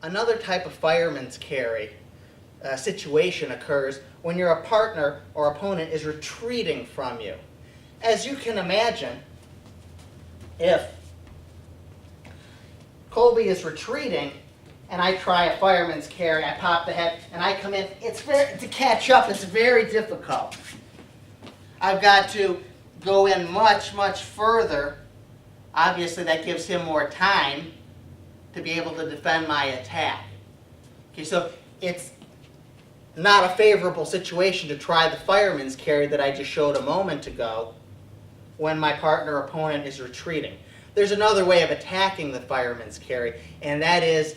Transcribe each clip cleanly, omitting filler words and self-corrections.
Another type of fireman's carry situation occurs when your partner or opponent is retreating from you. As you can imagine, if Colby is retreating and I try a fireman's carry, I pop the head and I come in, to catch up, it's very difficult. I've got to go in much, much further. Obviously that gives him more time to be able to defend my attack. Okay, so it's not a favorable situation to try the fireman's carry that I just showed a moment ago when my partner or opponent is retreating. There's another way of attacking the fireman's carry, and that is,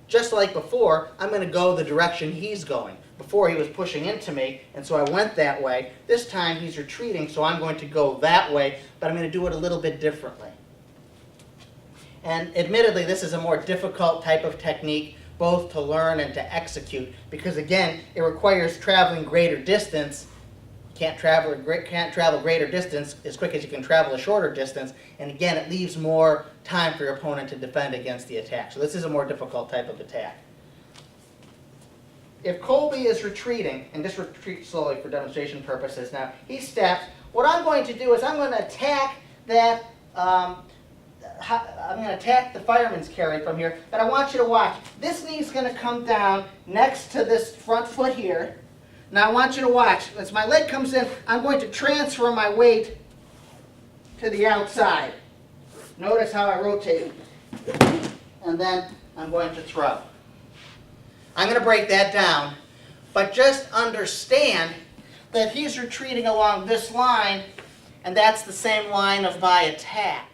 just like before, I'm going to go the direction he's going. Before he was pushing into me, and so I went that way. This time he's retreating, so I'm going to go that way, but I'm going to do it a little bit differently. And admittedly, this is a more difficult type of technique, both to learn and to execute, because again, it requires traveling greater distance. Can't travel greater distance as quick as you can travel a shorter distance, and again, it leaves more time for your opponent to defend against the attack. So this is a more difficult type of attack. If Colby is retreating, and just retreat slowly for demonstration purposes now, he steps. What I'm going to do is I'm going to attack that. I'm going to attack the fireman's carry from here, but I want you to watch. This knee is going to come down next to this front foot here. Now I want you to watch. As my leg comes in, I'm going to transfer my weight to the outside. Notice how I rotate. And then I'm going to throw. I'm going to break that down, but just understand that he's retreating along this line, and that's the same line of my attack.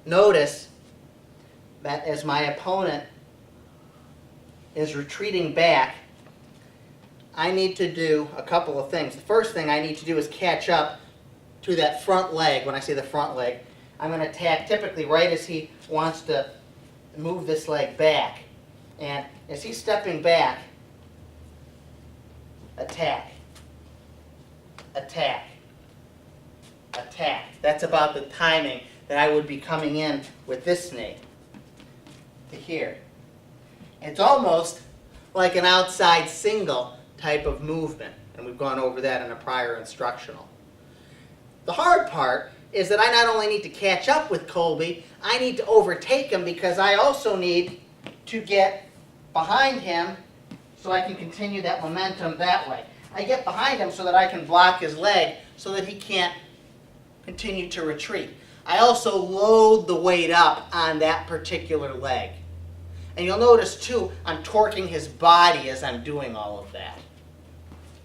Notice that as my opponent is retreating back, I need to do a couple of things. The first thing I need to do is catch up to that front leg. When I say the front leg, I'm going to attack typically right as he wants to move this leg back. And as he's stepping back, attack, attack, attack. That's about the timing that I would be coming in with this knee to here. It's almost like an outside single type of movement, and we've gone over that in a prior instructional. The hard part is that I not only need to catch up with Colby, I need to overtake him, because I also need to get behind him so I can continue that momentum that way. I get behind him so that I can block his leg so that he can't continue to retreat. I also load the weight up on that particular leg. And you'll notice too, I'm torquing his body as I'm doing all of that.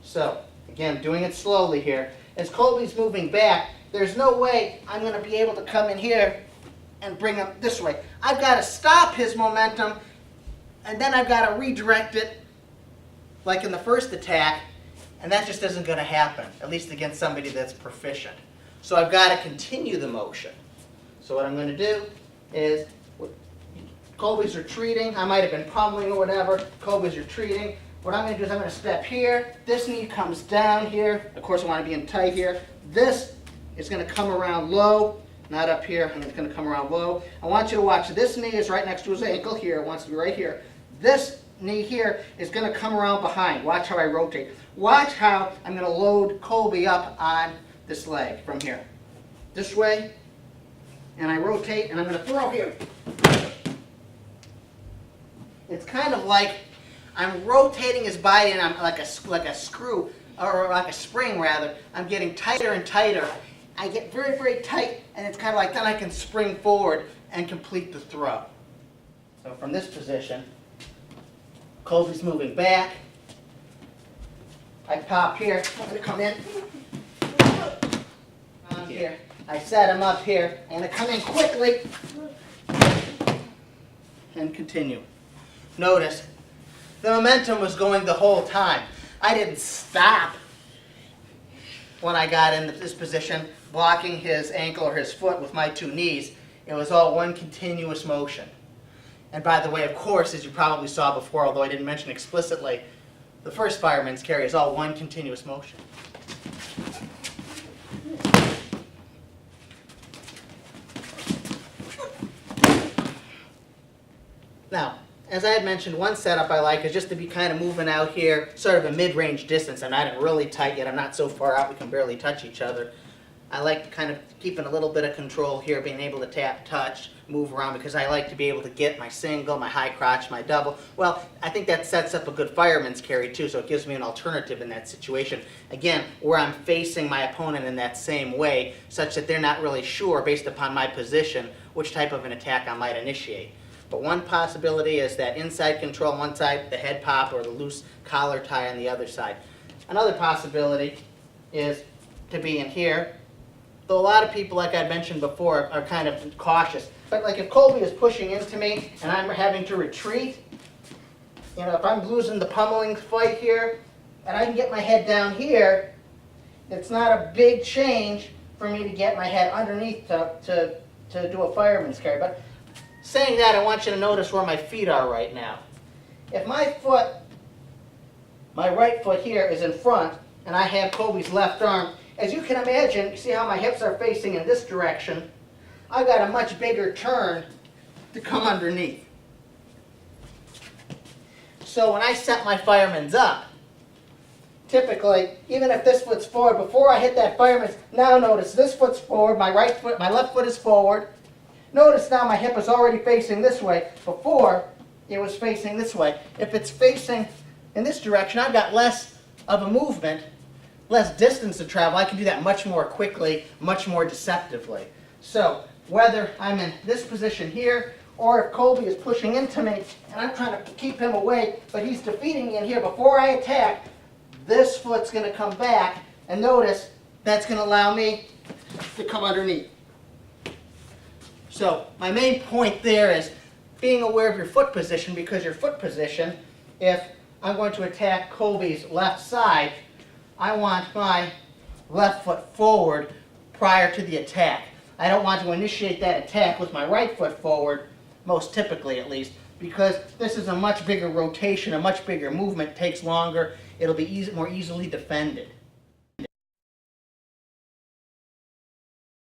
So, again, doing it slowly here. As Colby's moving back, there's no way I'm going to be able to come in here and bring him this way. I've got to stop his momentum, and then I've got to redirect it like in the first attack, and that just isn't going to happen, at least against somebody that's proficient. So I've got to continue the motion. So what I'm going to do is, Colby's retreating. I might have been pummeling or whatever. Colby's retreating. What I'm going to do is I'm going to step here. This knee comes down here. Of course, I want to be in tight here. This is going to come around low, not up here. It's going to come around low. I want you to watch. This knee is right next to his ankle here. It wants to be right here. This knee here is going to come around behind. Watch how I rotate. Watch how I'm going to load Colby up on this leg from here. This way, and I rotate, and I'm going to throw here. It's kind of like I'm rotating his body, and I'm like a screw, or like a spring rather. I'm getting tighter and tighter. I get very, very tight, and it's kind of like then I can spring forward and complete the throw. So from this position, Colby's moving back. I pop here. I'm going to come in. Here. I set him up here. I'm going to come in quickly and continue. Notice the momentum was going the whole time. I didn't stop when I got in this position, blocking his ankle or his foot with my two knees. It was all one continuous motion. And by the way, of course, as you probably saw before, although I didn't mention explicitly, the first fireman's carry is all one continuous motion. Now, as I had mentioned, one setup I like is just to be kind of moving out here, sort of a mid-range distance. I'm not really tight yet. I'm not so far out we can barely touch each other. I like kind of keeping a little bit of control here, being able to tap, touch, move around, because I like to be able to get my single, my high crotch, my double. Well, I think that sets up a good fireman's carry too, so it gives me an alternative in that situation. Again, where I'm facing my opponent in that same way, such that they're not really sure, based upon my position, which type of an attack I might initiate. But one possibility is that inside control on one side, the head pop or the loose collar tie on the other side. Another possibility is to be in here. Though a lot of people, like I mentioned before, are kind of cautious. But like if Colby is pushing into me and I'm having to retreat, you know, if I'm losing the pummeling fight here, and I can get my head down here, it's not a big change for me to get my head underneath to do a fireman's carry. But saying that, I want you to notice where my feet are right now. If my foot, my right foot here is in front, and I have Colby's left arm, as you can imagine, you see how my hips are facing in this direction, I've got a much bigger turn to come underneath. So when I set my fireman's up, typically, even if this foot's forward, before I hit that fireman's, now notice this foot's forward, my left foot is forward. Notice now my hip is already facing this way. Before, it was facing this way. If it's facing in this direction, I've got less of a movement, less distance to travel. I can do that much more quickly, much more deceptively. So whether I'm in this position here, or if Colby is pushing into me and I'm trying to keep him away, but he's defeating me in here, before I attack, this foot's going to come back, and notice that's going to allow me to come underneath. So my main point there is being aware of your foot position, because your foot position, if I'm going to attack Colby's left side, I want my left foot forward prior to the attack. I don't want to initiate that attack with my right foot forward, most typically at least, because this is a much bigger rotation, a much bigger movement, takes longer, it'll be more easily defended.